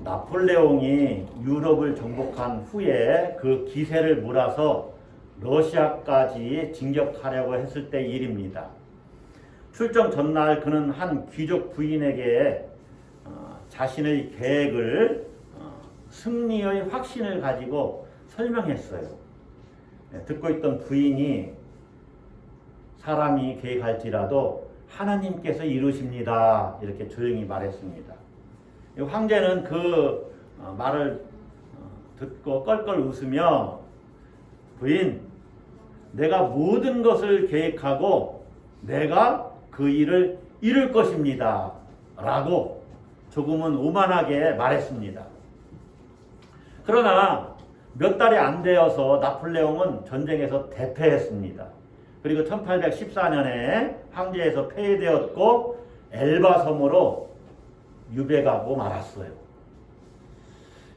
나폴레옹이 유럽을 정복한 후에 그 기세를 몰아서 러시아까지 진격하려고 했을 때 일입니다. 출정 전날 그는 한 귀족 부인에게 자신의 계획을 승리의 확신을 가지고 설명했어요. 듣고 있던 부인이 사람이 계획할지라도 하나님께서 이루십니다. 이렇게 조용히 말했습니다. 황제는 그 말을 듣고 껄껄 웃으며 부인, 내가 모든 것을 계획하고 내가 그 일을 이룰 것입니다. 라고 조금은 오만하게 말했습니다. 그러나 몇 달이 안 되어서 나폴레옹은 전쟁에서 대패했습니다. 그리고 1814년에 황제에서 폐위되었고 엘바 섬으로 유배가고 말았어요.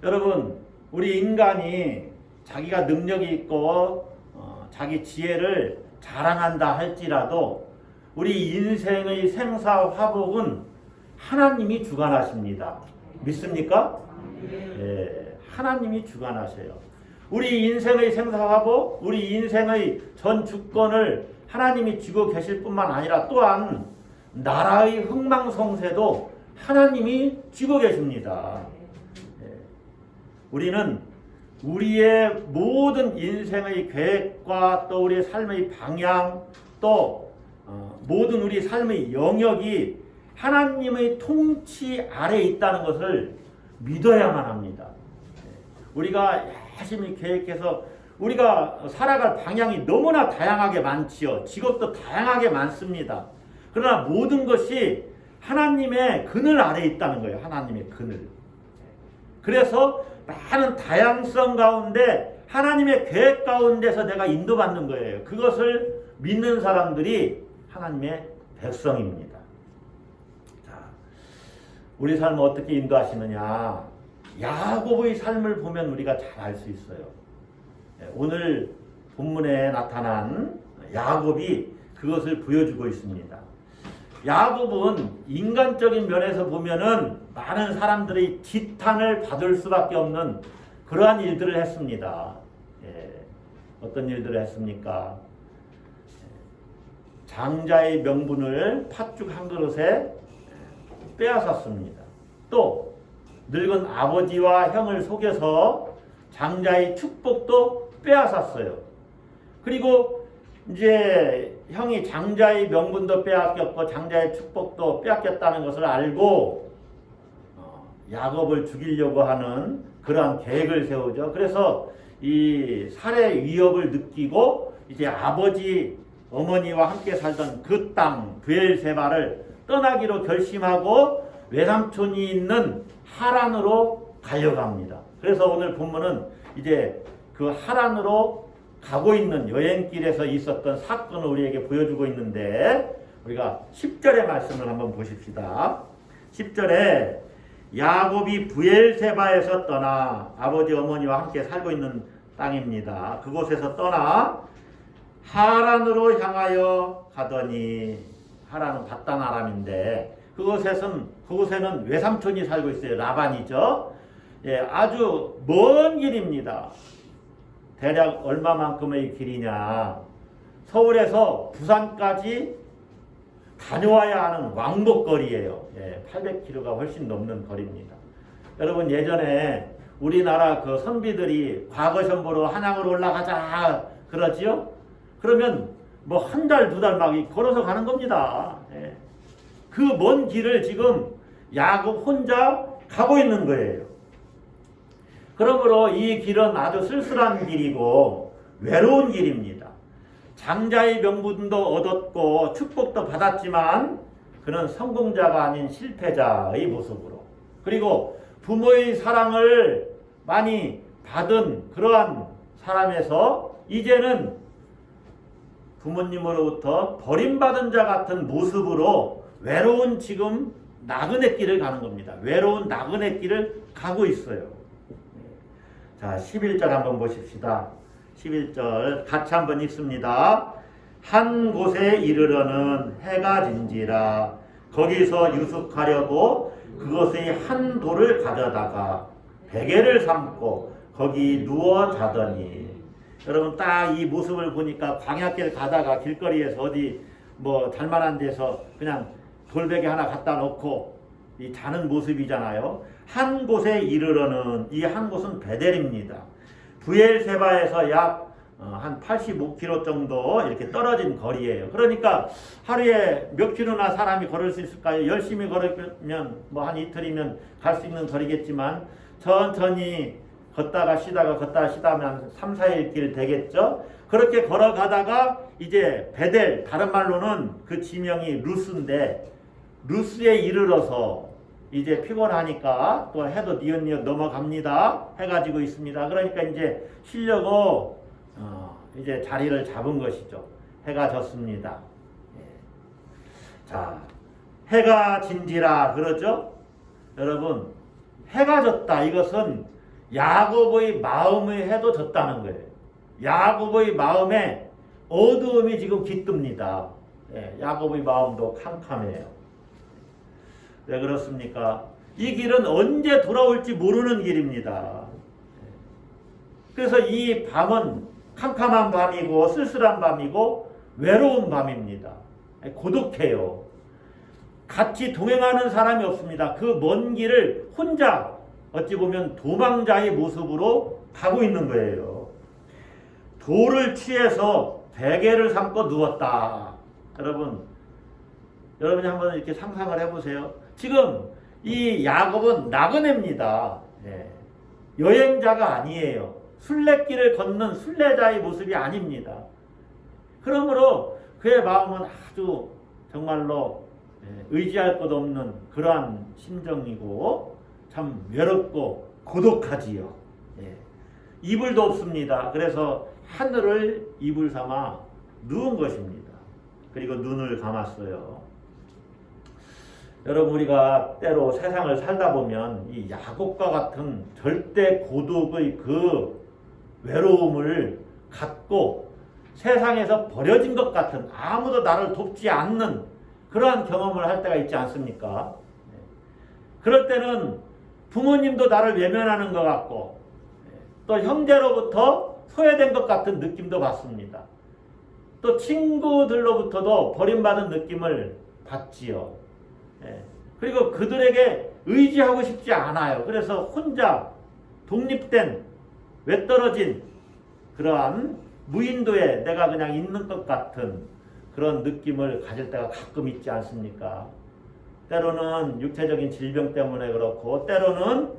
여러분, 우리 인간이 자기가 능력이 있고 자기 지혜를 자랑한다 할지라도 우리 인생의 생사화복은 하나님이 주관하십니다. 믿습니까? 예, 하나님이 주관하셔요. 우리 인생의 생사화복, 우리 인생의 전 주권을 하나님이 쥐고 계실 뿐만 아니라 또한 나라의 흥망성쇠도 하나님이 쥐고 계십니다. 우리는 우리의 모든 인생의 계획과 또 우리의 삶의 방향 또 모든 우리 삶의 영역이 하나님의 통치 아래에 있다는 것을 믿어야만 합니다. 우리가 열심히 계획해서 우리가 살아갈 방향이 너무나 다양하게 많지요. 직업도 다양하게 많습니다. 그러나 모든 것이 하나님의 그늘 아래에 있다는 거예요. 하나님의 그늘. 그래서 많은 다양성 가운데 하나님의 계획 가운데서 내가 인도받는 거예요. 그것을 믿는 사람들이 하나님의 백성입니다. 자, 우리 삶을 어떻게 인도하시느냐? 야곱의 삶을 보면 우리가 잘 알 수 있어요. 오늘 본문에 나타난 야곱이 그것을 보여주고 있습니다. 야곱은 인간적인 면에서 보면은 많은 사람들의 지탄을 받을 수밖에 없는 그러한 일들을 했습니다. 어떤 일들을 했습니까? 장자의 명분을 팥죽 한 그릇에 빼앗았습니다. 또 늙은 아버지와 형을 속여서 장자의 축복도 빼앗았어요. 그리고 이제 형이 장자의 명분도 빼앗겼고 장자의 축복도 빼앗겼다는 것을 알고 야곱을 죽이려고 하는 그러한 계획을 세우죠. 그래서 이 살해 위협을 느끼고 이제 아버지 어머니와 함께 살던 그 땅 브엘세바를 떠나기로 결심하고 외삼촌이 있는 하란으로 가려고 합니다. 그래서 오늘 본문은 이제 그 하란으로 가고 있는 여행길에서 있었던 사건을 우리에게 보여주고 있는데 우리가 10절의 말씀을 한번 보십시다. 10절에 야곱이 브엘세바에서 떠나 아버지 어머니와 함께 살고 있는 땅입니다. 그곳에서 떠나 하란으로 향하여 가더니 하란은 바단 아람인데 그곳에는 외삼촌이 살고 있어요. 라반이죠. 예, 아주 먼 길입니다. 대략 얼마만큼의 길이냐? 서울에서 부산까지 다녀와야 하는 왕복거리예요. 예, 800km가 훨씬 넘는 거리입니다. 여러분 예전에 우리나라 그 선비들이 과거시험 보러 한양으로 올라가자 그러지요? 그러면 뭐 한 달, 두 달 막 걸어서 가는 겁니다. 예. 그 먼 길을 지금 야곱 혼자 가고 있는 거예요. 그러므로 이 길은 아주 쓸쓸한 길이고 외로운 길입니다. 장자의 명분도 얻었고 축복도 받았지만 그는 성공자가 아닌 실패자의 모습으로 그리고 부모의 사랑을 많이 받은 그러한 사람에서 이제는 부모님으로부터 버림받은 자 같은 모습으로 외로운 지금 나그네 길을 가는 겁니다. 외로운 나그네 길을 가고 있어요. 자, 11절 한번 보십시다. 11절 같이 한번 읽습니다. 한 곳에 이르러는 해가 진지라 거기서 유숙하려고 그것의 한 돌을 가져다가 베개를 삼고 거기 누워 자더니. 여러분 딱 이 모습을 보니까 광야길 가다가 길거리에서 어디 뭐 잘만한 데서 그냥 돌베개 하나 갖다 놓고 이 자는 모습이잖아요. 한 곳에 이르러는, 이 한 곳은 베델입니다. 브엘세바에서 약 한 85km 정도 이렇게 떨어진 거리예요. 그러니까 하루에 몇 킬로나 사람이 걸을 수 있을까요? 열심히 걸으면 뭐 한 이틀이면 갈 수 있는 거리겠지만 천천히 걷다가 쉬다가 걷다가 쉬다 하면 3, 4일 길 되겠죠. 그렇게 걸어가다가 이제 베델, 다른 말로는 그 지명이 루스인데, 루스에 이르러서 이제 피곤하니까 또 해도 니엇니엇 넘어갑니다 해가지고 있습니다. 그러니까 이제 쉬려고 이제 자리를 잡은 것이죠. 해가 졌습니다. 자, 해가 진지라 그러죠. 여러분, 해가 졌다, 이것은 야곱의 마음의 해도 졌다는 거예요. 야곱의 마음에 어두움이 지금 깃듭니다. 야곱의 마음도 캄캄해요. 왜 그렇습니까? 이 길은 언제 돌아올지 모르는 길입니다. 그래서 이 밤은 캄캄한 밤이고 쓸쓸한 밤이고 외로운 밤입니다. 고독해요. 같이 동행하는 사람이 없습니다. 그 먼 길을 혼자, 어찌 보면 도망자의 모습으로 가고 있는 거예요. 돌을 취해서 베개를 삼고 누웠다. 여러분이 한번 이렇게 상상을 해보세요. 지금 이 야곱은 나그네입니다. 여행자가 아니에요. 순례길을 걷는 순례자의 모습이 아닙니다. 그러므로 그의 마음은 아주 정말로 의지할 것 없는 그러한 심정이고 참 외롭고 고독하지요. 이불도 없습니다. 그래서 하늘을 이불 삼아 누운 것입니다. 그리고 눈을 감았어요. 여러분, 우리가 때로 세상을 살다 보면 이 야곱과 같은 절대 고독의 그 외로움을 갖고 세상에서 버려진 것 같은, 아무도 나를 돕지 않는 그러한 경험을 할 때가 있지 않습니까? 그럴 때는 부모님도 나를 외면하는 것 같고 또 형제로부터 소외된 것 같은 느낌도 받습니다. 또 친구들로부터도 버림받은 느낌을 받지요. 그리고 그들에게 의지하고 싶지 않아요. 그래서 혼자 독립된, 외떨어진 그러한 무인도에 내가 그냥 있는 것 같은 그런 느낌을 가질 때가 가끔 있지 않습니까? 때로는 육체적인 질병 때문에 그렇고 때로는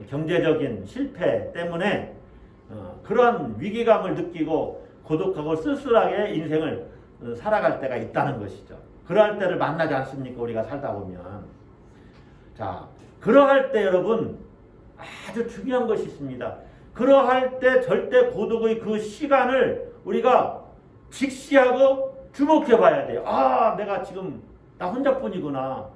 경제적인 실패 때문에 그러한 위기감을 느끼고 고독하고 쓸쓸하게 인생을 살아갈 때가 있다는 것이죠. 그러할 때를 만나지 않습니까? 우리가 살다 보면. 자, 그러할 때 여러분 아주 중요한 것이 있습니다. 그러할 때 절대 고독의 그 시간을 우리가 직시하고 주목해 봐야 돼요. 아, 내가 지금 나 혼자뿐이구나.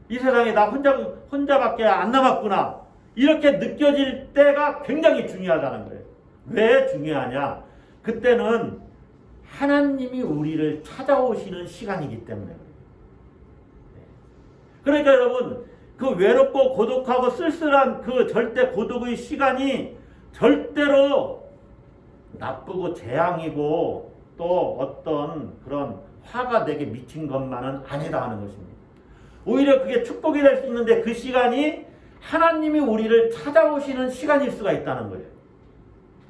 이 세상에 나 혼자밖에 안 남았구나. 이렇게 느껴질 때가 굉장히 중요하다는 거예요. 왜 중요하냐? 그때는 하나님이 우리를 찾아오시는 시간이기 때문에 그래요. 그러니까 여러분, 그 외롭고 고독하고 쓸쓸한 그 절대 고독의 시간이 절대로 나쁘고 재앙이고 또 어떤 그런 화가 내게 미친 것만은 아니다 하는 것입니다. 오히려 그게 축복이 될 수 있는데 그 시간이 하나님이 우리를 찾아오시는 시간일 수가 있다는 거예요.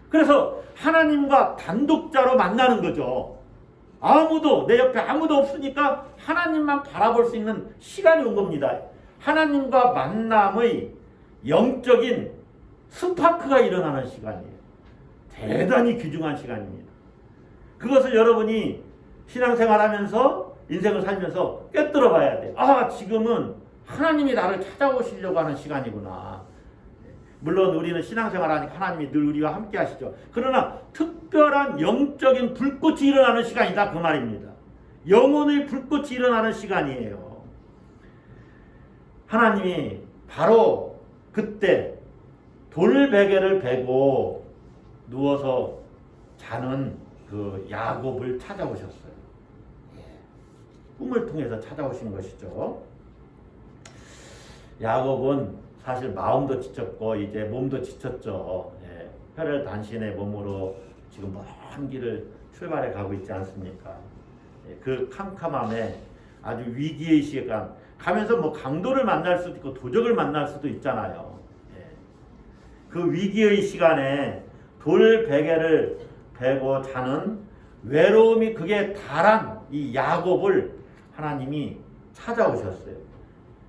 그래서 하나님과 단독자로 만나는 거죠. 아무도, 내 옆에 아무도 없으니까 하나님만 바라볼 수 있는 시간이 온 겁니다. 하나님과 만남의 영적인 스파크가 일어나는 시간이에요. 대단히 귀중한 시간입니다. 그것을 여러분이 신앙생활하면서 인생을 살면서 꿰뚫어 봐야 돼요. 아, 지금은 하나님이 나를 찾아오시려고 하는 시간이구나. 물론 우리는 신앙생활하니까 하나님이 늘 우리와 함께 하시죠. 그러나 특별한 영적인 불꽃이 일어나는 시간이다 그 말입니다. 영혼의 불꽃이 일어나는 시간이에요. 하나님이 바로 그때 돌베개를 베고 누워서 자는 그 야곱을 찾아오셨어요. 꿈을 통해서 찾아오신 것이죠. 야곱은 사실 마음도 지쳤고 이제 몸도 지쳤죠. 예. 혈혈단신의 몸으로 지금 먼 길을 출발해 가고 있지 않습니까? 예. 그 캄캄함에 아주 위기의 시간 가면서 뭐 강도를 만날 수도 있고 도적을 만날 수도 있잖아요. 예. 그 위기의 시간에 돌 베개를 베고 자는 외로움이 극에 달한 이 야곱을 하나님이 찾아오셨어요.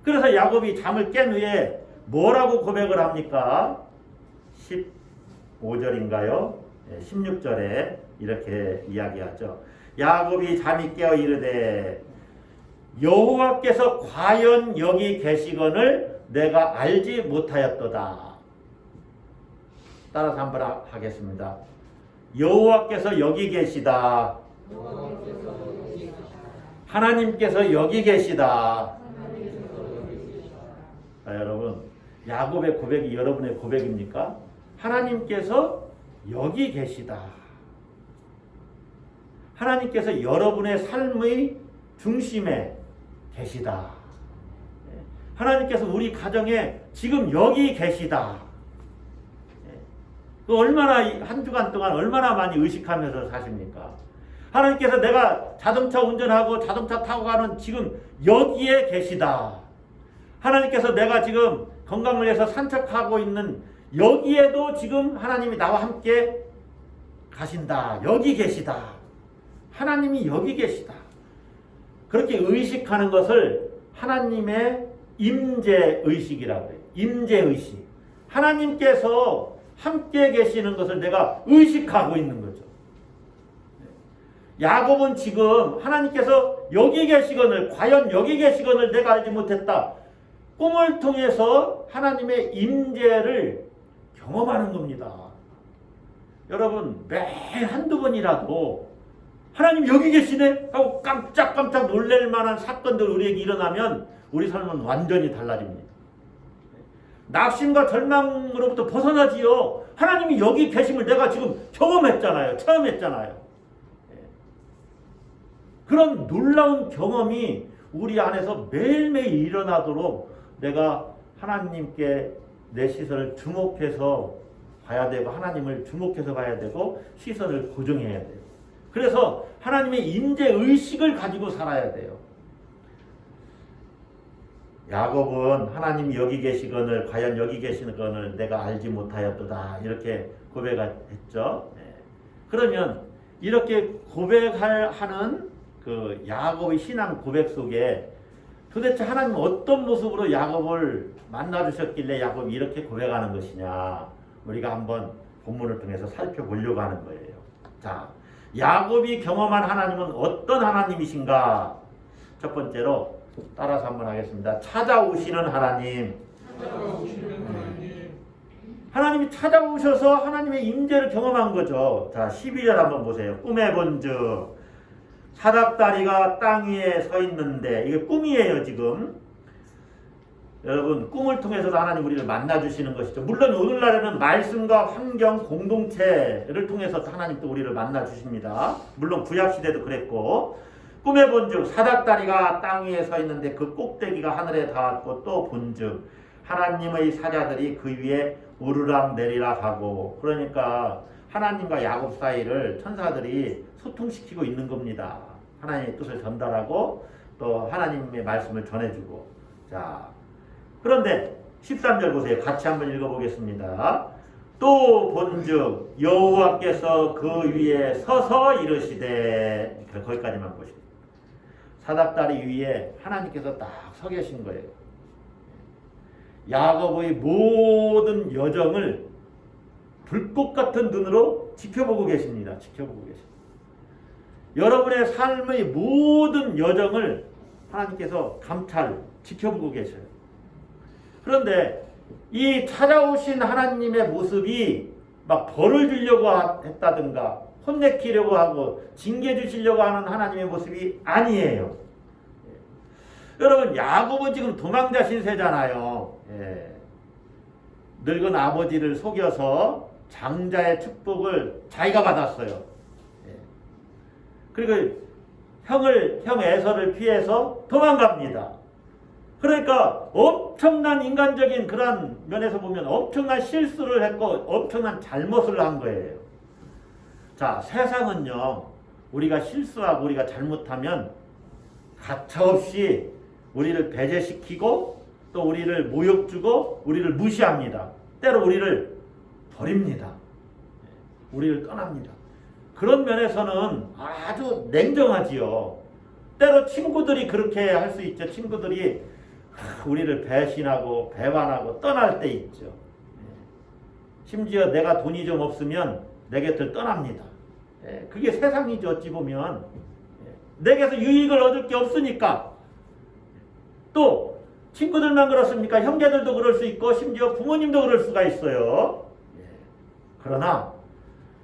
그래서 야곱이 잠을 깬 후에 뭐라고 고백을 합니까? 15절인가요? 16절에 이렇게 이야기하죠. 야곱이 잠이 깨어 이르되 여호와께서 과연 여기 계시거늘 내가 알지 못하였도다. 따라서 한번 하겠습니다. 여호와께서 여기 계시다. 하나님께서 여기 계시다. 자, 여러분, 야곱의 고백이 여러분의 고백입니까? 하나님께서 여기 계시다. 하나님께서 여러분의 삶의 중심에 계시다. 하나님께서 우리 가정에 지금 여기 계시다. 그 얼마나 한 주간 동안 얼마나 많이 의식하면서 사십니까? 하나님께서 내가 자동차 운전하고 자동차 타고 가는 지금 여기에 계시다. 하나님께서 내가 지금 건강을 위해서 산책하고 있는 여기에도 지금 하나님이 나와 함께 가신다. 여기 계시다. 하나님이 여기 계시다. 그렇게 의식하는 것을 하나님의 임재의식이라고 해요. 임재의식. 하나님께서 함께 계시는 것을 내가 의식하고 있는 거죠. 야곱은 지금 하나님께서 여기 계시거늘 과연 여기 계시거늘 내가 알지 못했다. 꿈을 통해서 하나님의 임재를 경험하는 겁니다. 여러분 매 한두 번이라도 하나님 여기 계시네 하고 깜짝깜짝 놀랄 만한 사건들 우리에게 일어나면 우리 삶은 완전히 달라집니다. 낙심과 절망으로부터 벗어나지요. 하나님이 여기 계심을 내가 지금 경험했잖아요. 처음 했잖아요. 그런 놀라운 경험이 우리 안에서 매일매일 일어나도록 내가 하나님께 내 시선을 주목해서 봐야 되고 하나님을 주목해서 봐야 되고 시선을 고정해야 돼요. 그래서 하나님의 임재의식을 가지고 살아야 돼요. 야곱은 하나님이 여기 계시거늘 과연 여기 계시거늘 내가 알지 못하였도다 이렇게 고백했죠. 그러면 이렇게 고백하는 그 야곱의 신앙 고백 속에 도대체 하나님은 어떤 모습으로 야곱을 만나주셨길래 야곱이 이렇게 고백하는 것이냐 우리가 한번 본문을 통해서 살펴보려고 하는 거예요. 자, 야곱이 경험한 하나님은 어떤 하나님이신가? 첫 번째로 따라서 한번 하겠습니다. 찾아오시는 하나님. 하나님이 찾아오셔서 하나님의 임재를 경험한 거죠. 자, 12절 한번 보세요. 꿈에 본즉 사닥다리가 땅 위에 서 있는데 이게 꿈이에요 지금. 여러분 꿈을 통해서도 하나님 우리를 만나주시는 것이죠. 물론 오늘날에는 말씀과 환경 공동체를 통해서 하나님 또 우리를 만나주십니다. 물론 구약시대도 그랬고 꿈에 본즉 사닥다리가 땅 위에 서 있는데 그 꼭대기가 하늘에 닿았고 또 본즉 하나님의 사자들이 그 위에 오르락 내리락 하고 그러니까 하나님과 야곱 사이를 천사들이 소통시키고 있는 겁니다. 하나님의 뜻을 전달하고 또 하나님의 말씀을 전해주고. 자, 그런데 13절 보세요. 같이 한번 읽어보겠습니다. 또 본즉 여호와께서 그 위에 서서 이르시되 거기까지만 보시죠. 사닥다리 위에 하나님께서 딱 서 계신 거예요. 야곱의 모든 여정을 불꽃 같은 눈으로 지켜보고 계십니다. 지켜보고 계십니다. 여러분의 삶의 모든 여정을 하나님께서 감찰, 지켜보고 계셔요. 그런데 이 찾아오신 하나님의 모습이 막 벌을 주려고 했다든가 혼내키려고 하고 징계 주시려고 하는 하나님의 모습이 아니에요. 여러분 야곱은 지금 도망자 신세잖아요. 늙은 아버지를 속여서 장자의 축복을 자기가 받았어요. 그리고 형 에서를 피해서 도망갑니다. 그러니까 엄청난 인간적인 그런 면에서 보면 엄청난 실수를 했고 엄청난 잘못을 한 거예요. 자, 세상은요, 우리가 실수하고 우리가 잘못하면 가차없이 우리를 배제시키고 또 우리를 모욕 주고 우리를 무시합니다. 때로 우리를 버립니다. 우리를 떠납니다. 그런 면에서는 아주 냉정하지요. 때로 친구들이 그렇게 할 수 있죠. 친구들이 우리를 배신하고 배반하고 떠날 때 있죠. 심지어 내가 돈이 좀 없으면 내 곁을 떠납니다. 그게 세상이죠. 어찌 보면 내게서 유익을 얻을 게 없으니까. 또 친구들만 그렇습니까? 형제들도 그럴 수 있고 심지어 부모님도 그럴 수가 있어요. 그러나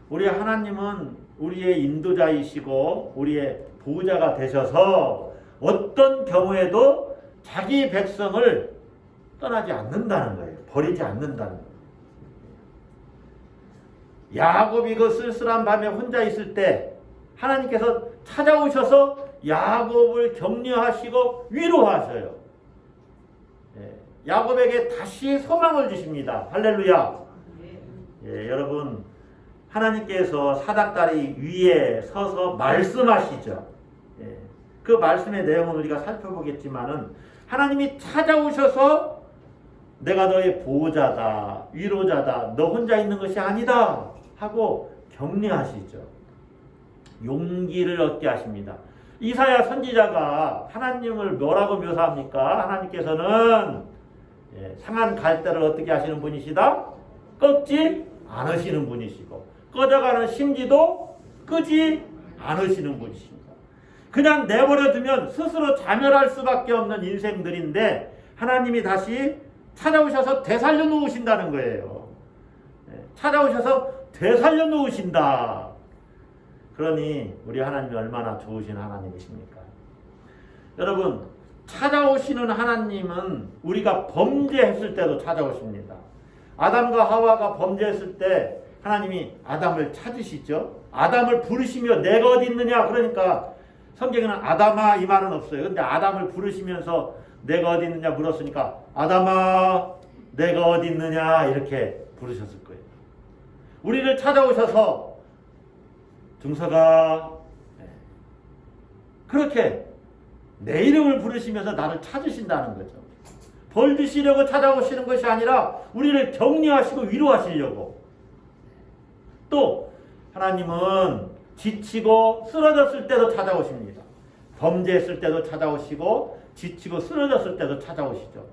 우리 하나님은 우리의 인도자이시고 우리의 보호자가 되셔서 어떤 경우에도 자기 백성을 떠나지 않는다는 거예요. 버리지 않는다는 거예요. 야곱이 그 쓸쓸한 밤에 혼자 있을 때 하나님께서 찾아오셔서 야곱을 격려하시고 위로하셔요. 야곱에게 다시 소망을 주십니다. 할렐루야. 여러분, 하나님께서 사닥다리 위에 서서 말씀하시죠. 그 말씀의 내용은 우리가 살펴보겠지만은 하나님이 찾아오셔서 내가 너의 보호자다, 위로자다, 너 혼자 있는 것이 아니다 하고 격려하시죠. 용기를 얻게 하십니다. 이사야 선지자가 하나님을 뭐라고 묘사합니까? 하나님께서는 상한 갈대를 어떻게 하시는 분이시다? 꺾지 않으시는 분이시고 꺼져가는 심지도 끄지 않으시는 분이십니다. 그냥 내버려 두면 스스로 자멸할 수밖에 없는 인생들인데 하나님이 다시 찾아오셔서 되살려 놓으신다는 거예요. 찾아오셔서 되살려 놓으신다. 그러니 우리 하나님이 얼마나 좋으신 하나님이십니까? 여러분, 찾아오시는 하나님은 우리가 범죄했을 때도 찾아오십니다. 아담과 하와가 범죄했을 때 하나님이 아담을 찾으시죠. 아담을 부르시며 내가 어디 있느냐. 그러니까 성경에는 아담아 이 말은 없어요. 근데 아담을 부르시면서 내가 어디 있느냐 물었으니까 아담아 내가 어디 있느냐 이렇게 부르셨을 거예요. 우리를 찾아오셔서 중서가 그렇게 내 이름을 부르시면서 나를 찾으신다는 거죠. 벌 주시려고 찾아오시는 것이 아니라 우리를 격려하시고 위로하시려고. 또 하나님은 지치고 쓰러졌을 때도 찾아오십니다. 범죄했을 때도 찾아오시고 지치고 쓰러졌을 때도 찾아오시죠.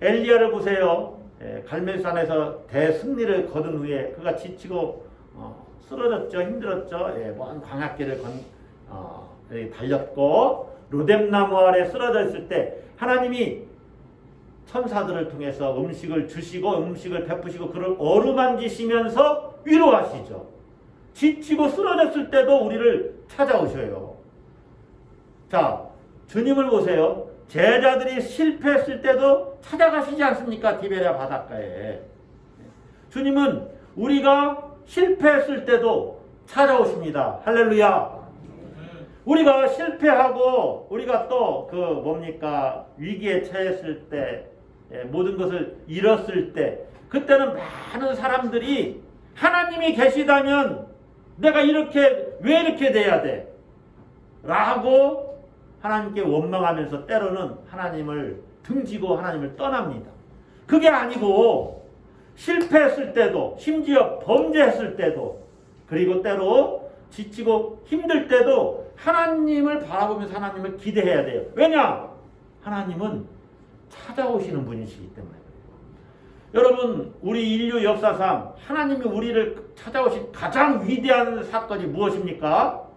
엘리야를 보세요. 갈멜산에서 대승리를 거둔 후에 그가 지치고 쓰러졌죠. 힘들었죠. 먼 광야길을 달렸고 로뎀나무 아래 쓰러져 있을 때 하나님이 천사들을 통해서 음식을 주시고 음식을 베푸시고 그를 어루만지시면서 위로하시죠. 지치고 쓰러졌을 때도 우리를 찾아오셔요. 자, 주님을 보세요. 제자들이 실패했을 때도 찾아가시지 않습니까? 디베랴 바닷가에. 주님은 우리가 실패했을 때도 찾아오십니다. 할렐루야. 우리가 실패하고 우리가 또 위기에 처했을 때 모든 것을 잃었을 때 그때는 많은 사람들이 하나님이 계시다면 내가 왜 이렇게 돼야 돼? 라고 하나님께 원망하면서 때로는 하나님을 등지고 하나님을 떠납니다. 그게 아니고 실패했을 때도 심지어 범죄했을 때도 그리고 때로 지치고 힘들 때도 하나님을 바라보면서 하나님을 기대해야 돼요. 왜냐? 하나님은 찾아오시는 분이시기 때문에. 여러분, 우리 인류 역사상 하나님이 우리를 찾아오신 가장 위대한 사건이 무엇입니까?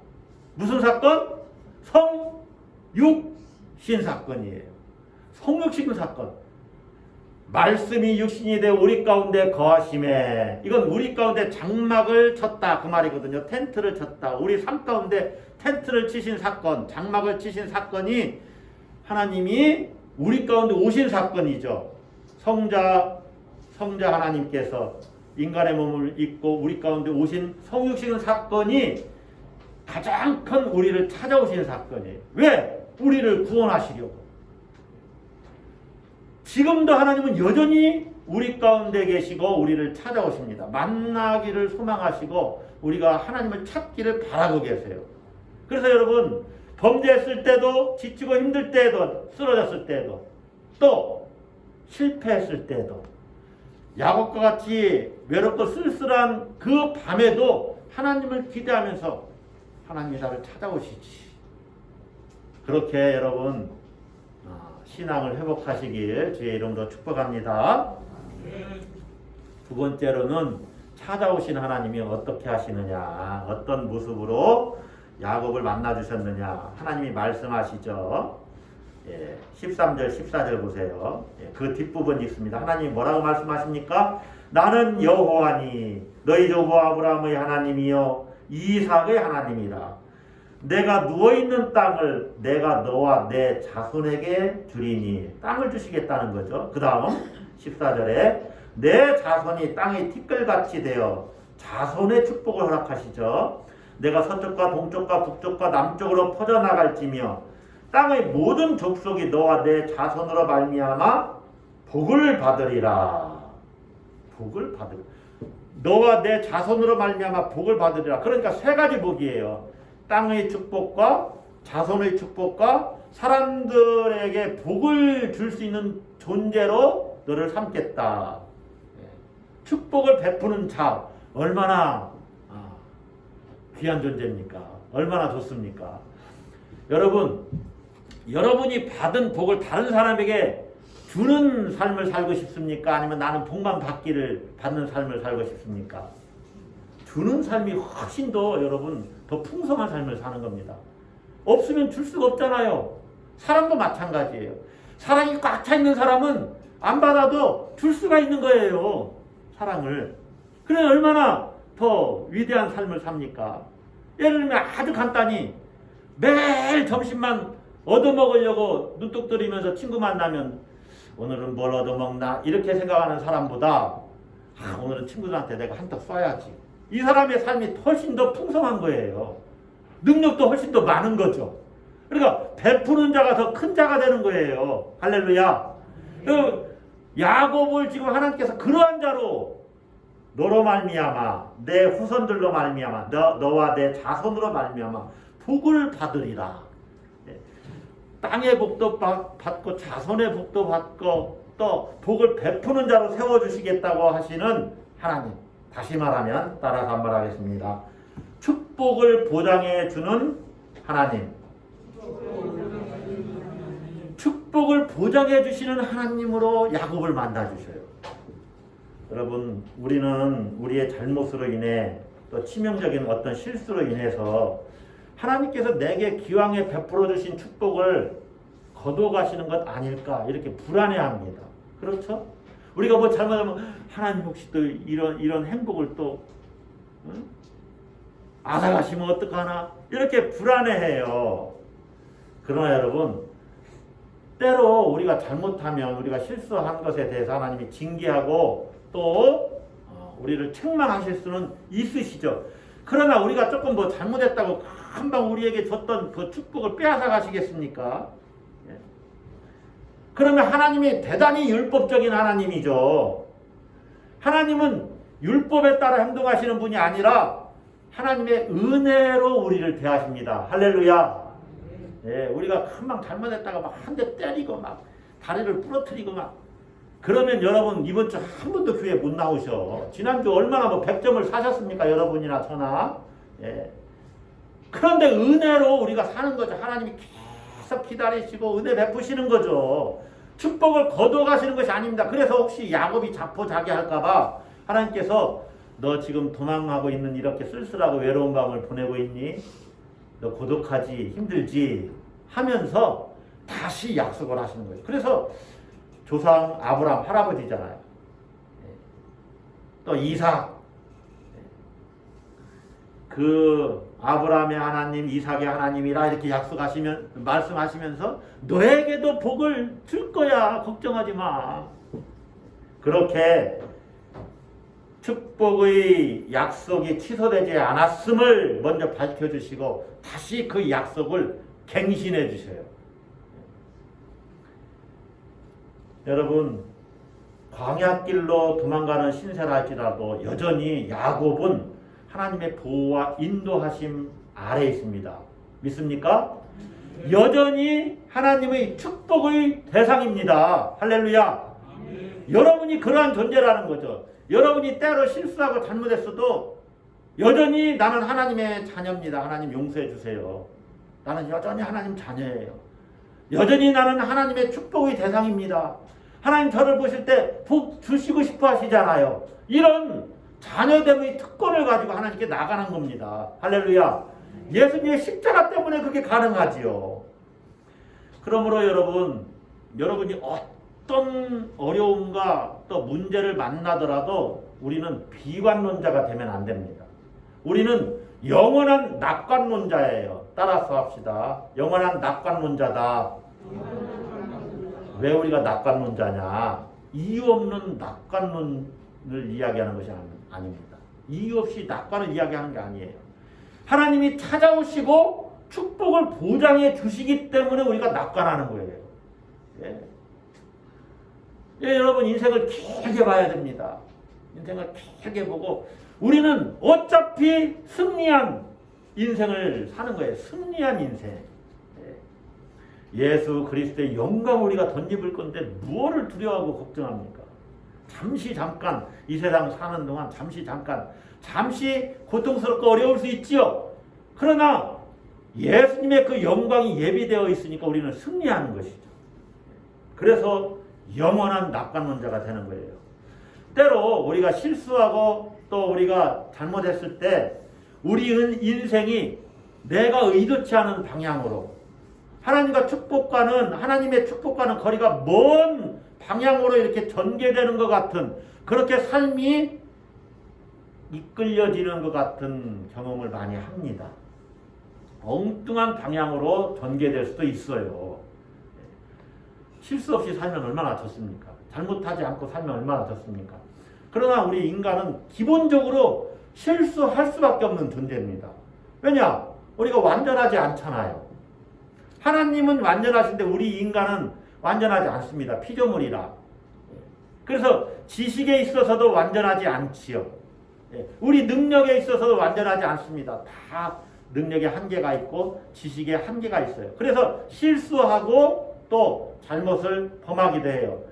무슨 사건? 성육신 사건이에요. 성육신 사건. 말씀이 육신이 되어 우리 가운데 거하심에, 이건 우리 가운데 장막을 쳤다 그 말이거든요. 텐트를 쳤다. 우리 삶 가운데 텐트를 치신 사건, 장막을 치신 사건이 하나님이 우리 가운데 오신 사건이죠. 성자 하나님께서 인간의 몸을 입고 우리 가운데 오신 성육신 사건이 가장 큰 우리를 찾아오신 사건이에요. 왜? 우리를 구원하시려고. 지금도 하나님은 여전히 우리 가운데 계시고 우리를 찾아오십니다. 만나기를 소망하시고 우리가 하나님을 찾기를 바라고 계세요. 그래서 여러분, 범죄했을 때도, 지치고 힘들 때도, 쓰러졌을 때도, 또 실패했을 때도, 야곱과 같이 외롭고 쓸쓸한 그 밤에도 하나님을 기대하면서 하나님이 나를 찾아오시지. 그렇게 여러분 신앙을 회복하시길 주의 이름으로 축복합니다. 두 번째로는 찾아오신 하나님이 어떻게 하시느냐, 어떤 모습으로 야곱을 만나주셨느냐, 하나님이 말씀하시죠. 13절 14절 보세요. 그 뒷부분이 있습니다. 하나님이 뭐라고 말씀하십니까? 나는 여호와니 너희 조부 아브라함의 하나님이요 이삭의 하나님이라. 내가 누워있는 땅을 내가 너와 내 자손에게 주리니. 땅을 주시겠다는 거죠. 그 다음 14절에 내 자손이 땅의 티끌같이 되어 자손의 축복을 허락하시죠. 내가 서쪽과 동쪽과 북쪽과 남쪽으로 퍼져나갈지며 땅의 모든 족속이 너와 내 자손으로 말미암아 복을 받으리라. 복을 받으리라. 너와 내 자손으로 말미암아 복을 받으리라. 그러니까 세 가지 복이에요. 땅의 축복과 자손의 축복과 사람들에게 복을 줄 수 있는 존재로 너를 삼겠다. 축복을 베푸는 자, 얼마나 귀한 존재입니까? 얼마나 좋습니까? 여러분, 여러분이 받은 복을 다른 사람에게 주는 삶을 살고 싶습니까? 아니면 나는 복만 받는 삶을 살고 싶습니까? 주는 삶이 훨씬 더 여러분 더 풍성한 삶을 사는 겁니다. 없으면 줄 수가 없잖아요. 사람도 마찬가지예요. 사랑이 꽉 차 있는 사람은 안 받아도 줄 수가 있는 거예요. 사랑을. 그래 얼마나 더 위대한 삶을 삽니까? 예를 들면 아주 간단히 매일 점심만 얻어먹으려고 눈독 들이면서 친구 만나면 오늘은 뭘 얻어먹나 이렇게 생각하는 사람보다 오늘은 친구들한테 내가 한턱 쏴야지. 이 사람의 삶이 훨씬 더 풍성한 거예요. 능력도 훨씬 더 많은 거죠. 그러니까 베푸는 자가 더 큰 자가 되는 거예요. 할렐루야. 야곱을 지금 하나님께서 그러한 자로 너로 말미암아 내 후손들로 말미암아 너와 내 자손으로 말미암아 복을 받으리라. 땅의 복도 받고 자손의 복도 받고 또 복을 베푸는 자로 세워주시겠다고 하시는 하나님. 다시 말하면 따라서 한번 하겠습니다. 축복을 보장해 주는 하나님. 축복을 보장해 주시는 하나님으로 야곱을 만나 주셔요. 여러분, 우리는 우리의 잘못으로 인해 또 치명적인 어떤 실수로 인해서 하나님께서 내게 기왕에 베풀어 주신 축복을 거둬가시는 것 아닐까 이렇게 불안해합니다. 그렇죠? 우리가 뭐 잘못하면 하나님 혹시 또 이런 행복을 또 앗아가시면 어떡하나 이렇게 불안해해요. 그러나 여러분, 때로 우리가 잘못하면 우리가 실수한 것에 대해서 하나님이 징계하고 또 우리를 책망하실 수는 있으시죠. 그러나 우리가 조금 뭐 잘못했다고 금방 우리에게 줬던 그 축복을 빼앗아 가시겠습니까? 그러면 하나님이 대단히 율법적인 하나님이죠. 하나님은 율법에 따라 행동하시는 분이 아니라 하나님의 은혜로 우리를 대하십니다. 할렐루야. 우리가 금방 잘못했다가 막 한 대 때리고 막 다리를 부러뜨리고 막 그러면 여러분 이번 주 한 번도 교회 못 나오셔. 지난주 얼마나 뭐 100점을 사셨습니까? 여러분이나 저나. 그런데 은혜로 우리가 사는 거죠. 하나님이 계속 기다리시고 은혜 베푸시는 거죠. 축복을 거둬가시는 것이 아닙니다. 그래서 혹시 야곱이 자포자기할까봐 하나님께서 너 지금 도망하고 있는 이렇게 쓸쓸하고 외로운 밤을 보내고 있니? 너 고독하지? 힘들지? 하면서 다시 약속을 하시는 거예요. 그래서 조상 아브라함 할아버지잖아요. 또 이삭. 그 아브라함의 하나님, 이삭의 하나님이라 이렇게 말씀하시면서 너에게도 복을 줄 거야. 걱정하지 마. 그렇게 축복의 약속이 취소되지 않았음을 먼저 밝혀주시고 다시 그 약속을 갱신해 주셔요. 여러분, 광야길로 도망가는 신세라 할지라도 여전히 야곱은 하나님의 보호와 인도하심 아래 있습니다. 믿습니까? 여전히 하나님의 축복의 대상입니다. 할렐루야. 여러분이 그러한 존재라는 거죠. 여러분이 때로 실수하고 잘못했어도 여전히 나는 하나님의 자녀입니다. 하나님 용서해 주세요. 나는 여전히 하나님 자녀예요. 여전히 나는 하나님의 축복의 대상입니다. 하나님 저를 보실 때 복 주시고 싶어 하시잖아요. 이런 자녀됨의 특권을 가지고 하나님께 나가는 겁니다. 할렐루야. 예수님의 십자가 때문에 그게 가능하지요. 그러므로 여러분이 어떤 어려움과 또 문제를 만나더라도 우리는 비관론자가 되면 안 됩니다. 우리는 영원한 낙관론자예요. 따라서 합시다. 영원한 낙관론자다. 왜 우리가 낙관론자냐? 이유 없는 낙관론을 이야기하는 것이 아닙니다. 이유 없이 낙관을 이야기하는 게 아니에요. 하나님이 찾아오시고 축복을 보장해 주시기 때문에 우리가 낙관하는 거예요. 예. 예, 여러분 인생을 길게 봐야 됩니다. 인생을 길게 보고 우리는 어차피 승리한 인생을 사는 거예요. 승리한 인생. 예수 그리스도의 영광을 우리가 덧입을 건데 무엇을 두려워하고 걱정합니까? 잠깐 이 세상 사는 동안 잠시 고통스럽고 어려울 수 있지요. 그러나 예수님의 그 영광이 예비되어 있으니까 우리는 승리하는 것이죠. 그래서 영원한 낙관론자가 되는 거예요. 때로 우리가 실수하고 또 우리가 잘못했을 때 우리 인생이 내가 의도치 않은 방향으로 하나님의 축복과는 거리가 먼 방향으로 이렇게 전개되는 것 같은 그렇게 삶이 이끌려지는 것 같은 경험을 많이 합니다. 엉뚱한 방향으로 전개될 수도 있어요. 실수 없이 살면 얼마나 좋습니까? 잘못하지 않고 살면 얼마나 좋습니까? 그러나 우리 인간은 기본적으로 실수할 수밖에 없는 존재입니다. 왜냐? 우리가 완전하지 않잖아요. 하나님은 완전하신데 우리 인간은 완전하지 않습니다. 피조물이라. 그래서 지식에 있어서도 완전하지 않지요. 우리 능력에 있어서도 완전하지 않습니다. 다 능력에 한계가 있고 지식에 한계가 있어요. 그래서 실수하고 또 잘못을 범하기도 해요.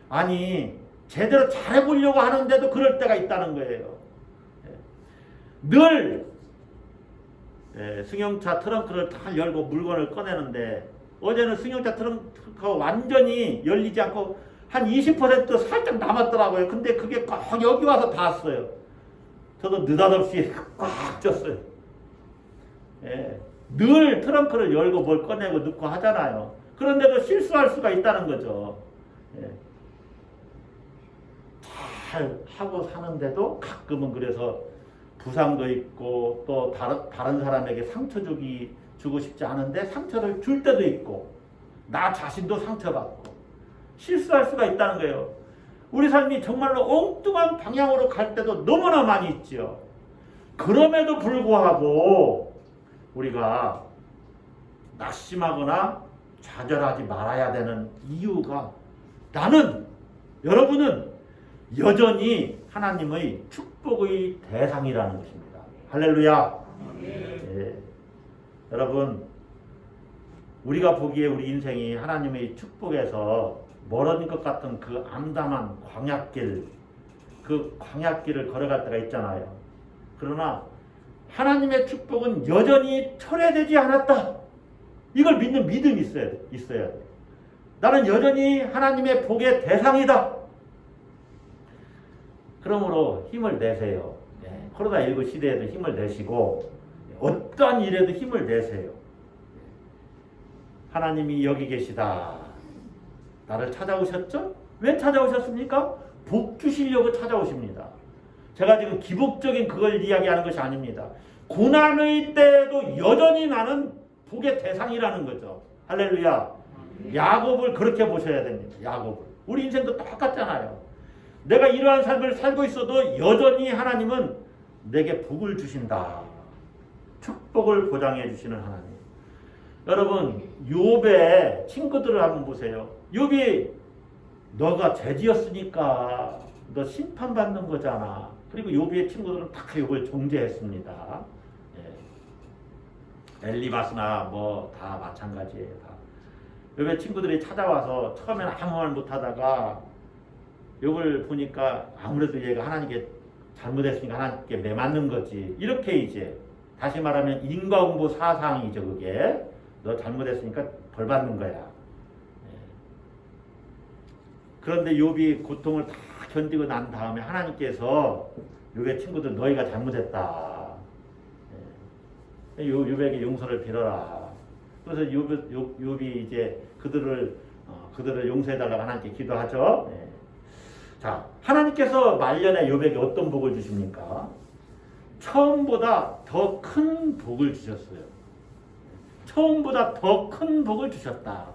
아니 제대로 잘해보려고 하는데도 그럴 때가 있다는 거예요. 늘 승용차 트렁크를 다 열고 물건을 꺼내는데 어제는 승용차 트렁크가 완전히 열리지 않고 한 20% 살짝 남았더라고요. 근데 그게 꼭 여기 와서 닿았어요. 저도 느닷없이 꽉 쪘어요. 늘 트렁크를 열고 뭘 꺼내고 넣고 하잖아요. 그런데도 실수할 수가 있다는 거죠. 잘 하고 사는데도 가끔은 그래서 부상도 있고 또 다른 사람에게 상처 주고 싶지 않은데 상처를 줄 때도 있고 나 자신도 상처받고 실수할 수가 있다는 거예요. 우리 삶이 정말로 엉뚱한 방향으로 갈 때도 너무나 많이 있죠. 그럼에도 불구하고 우리가 낙심하거나 좌절하지 말아야 되는 이유가 여러분은 여전히 하나님의 축복의 대상이라는 것입니다. 할렐루야. 여러분 우리가 보기에 우리 인생이 하나님의 축복에서 멀어진 것 같은 그 암담한 광야길을 걸어갈 때가 있잖아요. 그러나 하나님의 축복은 여전히 철회되지 않았다. 이걸 믿는 믿음이 있어야 돼. 나는 여전히 하나님의 복의 대상이다. 그러므로 힘을 내세요. 코로나19 시대에도 힘을 내시고 어떠한 일에도 힘을 내세요. 하나님이 여기 계시다. 나를 찾아오셨죠? 왜 찾아오셨습니까? 복 주시려고 찾아오십니다. 제가 지금 기복적인 그걸 이야기하는 것이 아닙니다. 고난의 때에도 여전히 나는 복의 대상이라는 거죠. 할렐루야. 야곱을 그렇게 보셔야 됩니다. 야곱을. 우리 인생도 똑같잖아요. 내가 이러한 삶을 살고 있어도 여전히 하나님은 내게 복을 주신다. 축복을 보장해 주시는 하나님. 여러분 욥의 친구들을 한번 보세요. 욥이 너가 죄지었으니까 너 심판받는 거잖아. 그리고 욥의 친구들은 다 욥을 정죄했습니다. 예. 엘리바스나 뭐 다 마찬가지예요. 다. 욥의 친구들이 찾아와서 처음에는 아무 말 못하다가 욥을 보니까 아무래도 얘가 하나님께 잘못했으니까 하나님께 매맞는 거지. 이렇게 이제 다시 말하면 인과응보 사상이죠. 그게 너 잘못했으니까 벌 받는 거야. 예. 그런데 욥이 고통을 다 견디고 난 다음에 하나님께서 욥의 친구들 너희가 잘못했다. 예. 욥에게 용서를 빌어라. 그래서 욥이 이제 그들을 용서해달라고 하나님께 기도하죠. 예. 자, 하나님께서 말년에 욥에게 어떤 복을 주십니까? 처음보다 더 큰 복을 주셨어요. 처음보다 더 큰 복을 주셨다.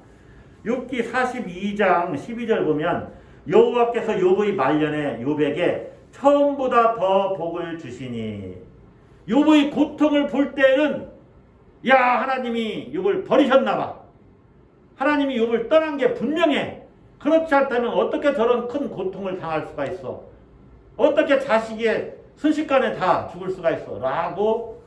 욥기 42장 12절 보면 여호와께서 욥의 말년에 욥에게 처음보다 더 복을 주시니 욥의 고통을 볼 때는 야 하나님이 욥을 버리셨나 봐. 하나님이 욥을 떠난 게 분명해. 그렇지 않다면 어떻게 저런 큰 고통을 당할 수가 있어? 어떻게 자식이 순식간에 다 죽을 수가 있어? 라고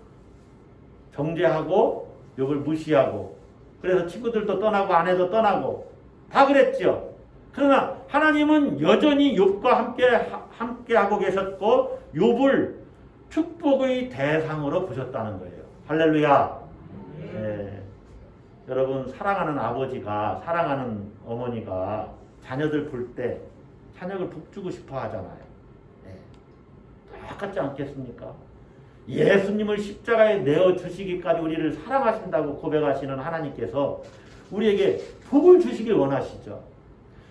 정죄하고 욥을 무시하고 그래서 친구들도 떠나고 아내도 떠나고 다 그랬죠. 그러나 하나님은 여전히 욥과 함께 하고 계셨고 욥을 축복의 대상으로 보셨다는 거예요. 할렐루야. 네. 여러분 사랑하는 아버지가 사랑하는 어머니가 자녀들 볼 때 자녀를 복주고 싶어 하잖아요. 네. 똑같지 않겠습니까? 예수님을 십자가에 내어주시기까지 우리를 사랑하신다고 고백하시는 하나님께서 우리에게 복을 주시길 원하시죠.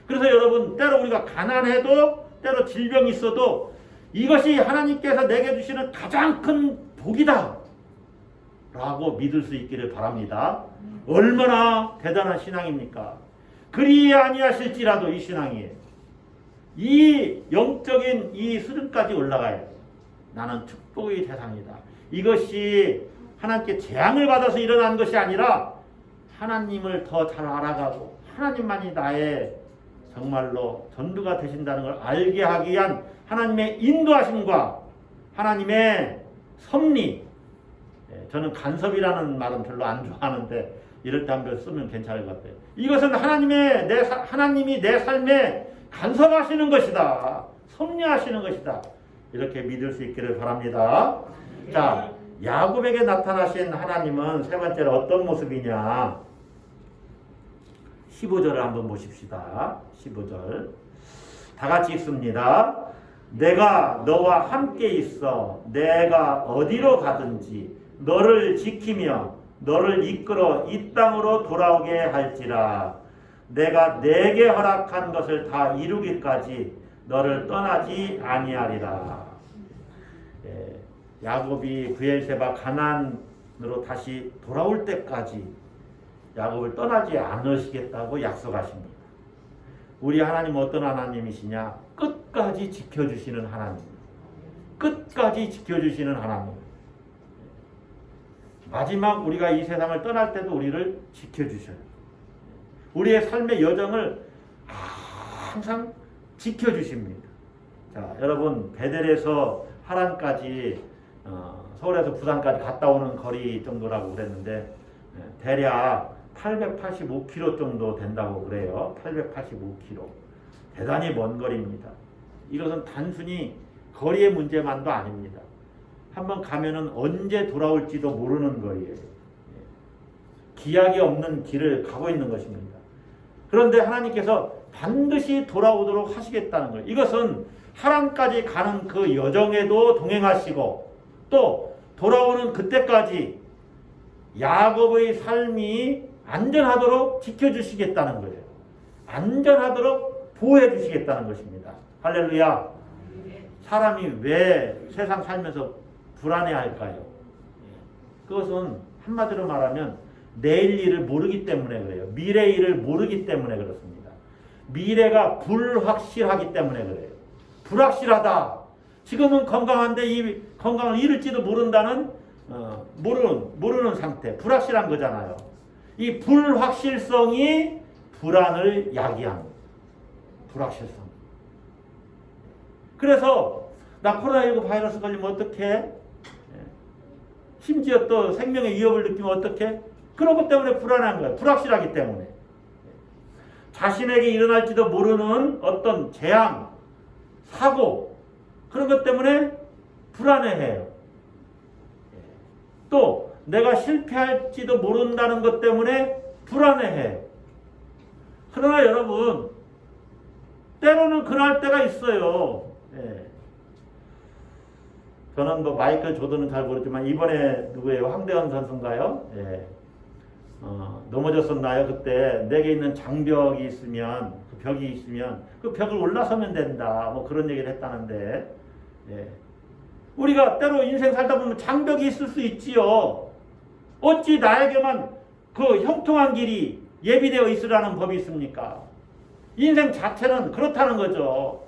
그래서 여러분 때로 우리가 가난해도 때로 질병이 있어도 이것이 하나님께서 내게 주시는 가장 큰 복이다 라고 믿을 수 있기를 바랍니다. 얼마나 대단한 신앙입니까? 그리 아니하실지라도 이 신앙이 이 영적인 이 수준까지 올라가야 돼. 나는 축복의 대상이다. 이것이 하나님께 재앙을 받아서 일어난 것이 아니라 하나님을 더 잘 알아가고 하나님만이 나의 정말로 전부가 되신다는 걸 알게 하기 위한 하나님의 인도하심과 하나님의 섭리. 저는 간섭이라는 말은 별로 안 좋아하는데 이럴 때 한번 쓰면 괜찮을 것 같아요. 이것은 하나님이 내 삶에 간섭하시는 것이다. 섭리하시는 것이다. 이렇게 믿을 수 있기를 바랍니다. 자, 야곱에게 나타나신 하나님은 세 번째로 어떤 모습이냐? 15절을 한번 보십시다. 15절. 다 같이 읽습니다. 내가 너와 함께 있어 내가 어디로 가든지 너를 지키며 너를 이끌어 이 땅으로 돌아오게 할지라. 내가 내게 허락한 것을 다 이루기까지 너를 떠나지 아니하리라. 야곱이 브엘세바 가나안으로 다시 돌아올 때까지 야곱을 떠나지 않으시겠다고 약속하십니다. 우리 하나님은 어떤 하나님이시냐? 끝까지 지켜주시는 하나님. 끝까지 지켜주시는 하나님. 마지막 우리가 이 세상을 떠날 때도 우리를 지켜주셔요. 우리의 삶의 여정을 항상 지켜주십니다. 자, 여러분 베델에서 하란까지 서울에서 부산까지 갔다 오는 거리 정도라고 그랬는데 대략 885km 정도 된다고 그래요. 885km. 대단히 먼 거리입니다. 이것은 단순히 거리의 문제만도 아닙니다. 한번 가면은 언제 돌아올지도 모르는 거리예요. 기약이 없는 길을 가고 있는 것입니다. 그런데 하나님께서 반드시 돌아오도록 하시겠다는 거예요. 이것은 하란까지 가는 그 여정에도 동행하시고 또 돌아오는 그때까지 야곱의 삶이 안전하도록 지켜주시겠다는 거예요. 안전하도록 보호해 주시겠다는 것입니다. 할렐루야. 사람이 왜 세상 살면서 불안해할까요? 그것은 한마디로 말하면 내일 일을 모르기 때문에 그래요. 미래 일을 모르기 때문에 그렇습니다. 미래가 불확실하기 때문에 그래요. 불확실하다. 지금은 건강한데 이 건강을 잃을지도 모른다는 모르는 상태. 불확실한 거잖아요. 이 불확실성이 불안을 야기합니다. 불확실성. 그래서 나 코로나19 바이러스 걸리면 어떡해? 심지어 또 생명의 위협을 느끼면 어떡해? 그런 것 때문에 불안한 거예요. 불확실하기 때문에. 자신에게 일어날지도 모르는 어떤 재앙, 사고, 그런 것 때문에 불안해해요. 또 내가 실패할지도 모른다는 것 때문에 불안해해요. 그러나 여러분, 때로는 그럴 때가 있어요. 저는 뭐 마이클 조던은 잘 모르지만 이번에 누구예요? 황대현 선수인가요? 넘어졌었나요? 그때 내게 있는 장벽이 있으면, 그 벽이 있으면 그 벽을 올라서면 된다. 뭐 그런 얘기를 했다는데, 우리가 때로 인생 살다 보면 장벽이 있을 수 있지요. 어찌 나에게만 그 형통한 길이 예비되어 있으라는 법이 있습니까? 인생 자체는 그렇다는 거죠.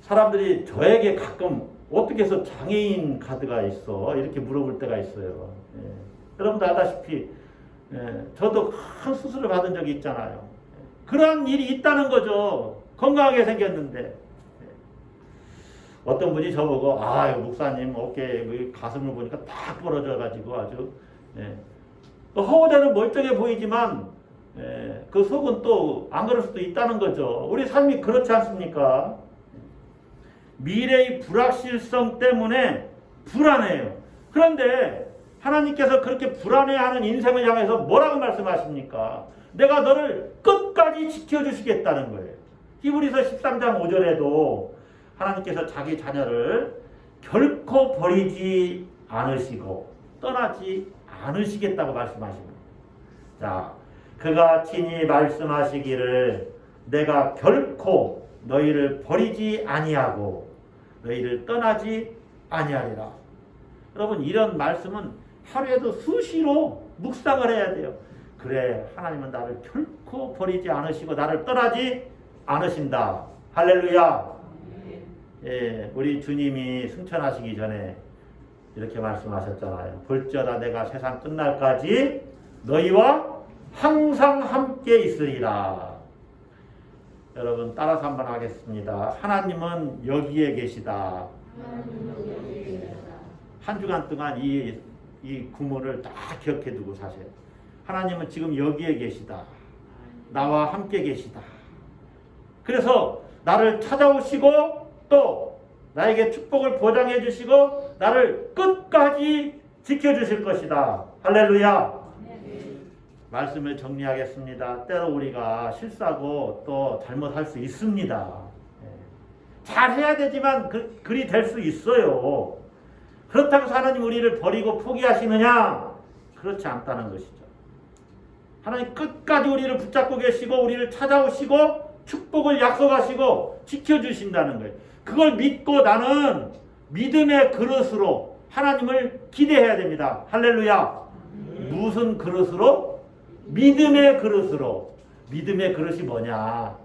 사람들이 저에게 가끔 어떻게 해서 장애인 카드가 있어? 이렇게 물어볼 때가 있어요. 여러분도 알다시피 저도 큰 수술을 받은 적이 있잖아요. 그런 일이 있다는 거죠. 건강하게 생겼는데. 어떤 분이 저보고 목사님 어깨 가슴을 보니까 딱 벌어져가지고 아주 허우대는 멀쩡해 보이지만 그 속은 또 안 그럴 수도 있다는 거죠. 우리 삶이 그렇지 않습니까? 미래의 불확실성 때문에 불안해요. 그런데 하나님께서 그렇게 불안해하는 인생을 향해서 뭐라고 말씀하십니까? 내가 너를 끝까지 지켜주시겠다는 거예요. 히브리서 13장 5절에도 하나님께서 자기 자녀를 결코 버리지 않으시고 떠나지 않으시겠다고 말씀하십니다. 자, 그가 친히 말씀하시기를 내가 결코 너희를 버리지 아니하고 너희를 떠나지 아니하리라. 여러분, 이런 말씀은 하루에도 수시로 묵상을 해야 돼요. 그래, 하나님은 나를 결코 버리지 않으시고 나를 떠나지 않으신다. 할렐루야. 우리 주님이 승천하시기 전에 이렇게 말씀하셨잖아요. 볼지어다 내가 세상 끝날까지 너희와 항상 함께 있으리라. 여러분 따라서 한번 하겠습니다. 하나님은 여기에 계시다. 한 주간 동안 이 구문을 다 기억해 두고 사세요. 하나님은 지금 여기에 계시다. 나와 함께 계시다. 그래서 나를 찾아오시고 또 나에게 축복을 보장해 주시고 나를 끝까지 지켜주실 것이다. 할렐루야. 말씀을 정리하겠습니다. 때로 우리가 실수하고 또 잘못할 수 있습니다. 잘해야 되지만 그리 될 수 있어요. 그렇다고 해서 하나님 우리를 버리고 포기하시느냐? 그렇지 않다는 것이죠. 하나님 끝까지 우리를 붙잡고 계시고 우리를 찾아오시고 축복을 약속하시고 지켜주신다는 거예요. 그걸 믿고 나는 믿음의 그릇으로 하나님을 기대해야 됩니다. 할렐루야. 무슨 그릇으로? 믿음의 그릇으로. 믿음의 그릇이 뭐냐?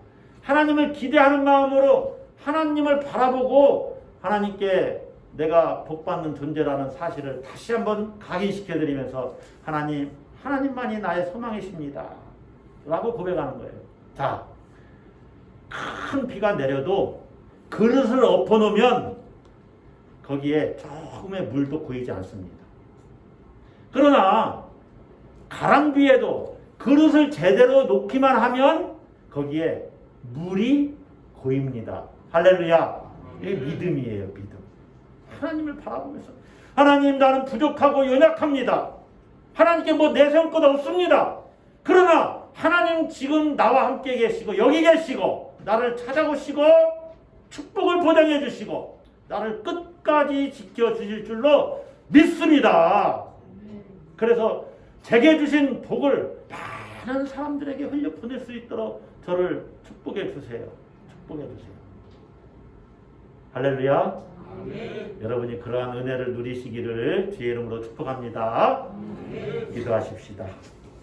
하나님을 기대하는 마음으로 하나님을 바라보고 하나님께 내가 복받는 존재라는 사실을 다시 한번 각인시켜드리면서 하나님만이 나의 소망이십니다. 라고 고백하는 거예요. 자, 큰 비가 내려도 그릇을 엎어놓으면 거기에 조금의 물도 고이지 않습니다. 그러나 가랑비에도 그릇을 제대로 놓기만 하면 거기에 물이 고입니다. 할렐루야. 이게 믿음이에요. 믿음. 하나님을 바라보면서 하나님 나는 부족하고 연약합니다. 하나님께 뭐 내세울 것 없습니다. 그러나 하나님 지금 나와 함께 계시고 여기 계시고 나를 찾아오시고 축복을 보장해 주시고 나를 끝까지 지켜주실 줄로 믿습니다. 그래서 제게 주신 복을 많은 사람들에게 흘려 보낼 수 있도록 저를 축복해 주세요. 축복해 주세요. 할렐루야. 아멘. 여러분이 그러한 은혜를 누리시기를 주의 이름으로 축복합니다. 기도하십시다.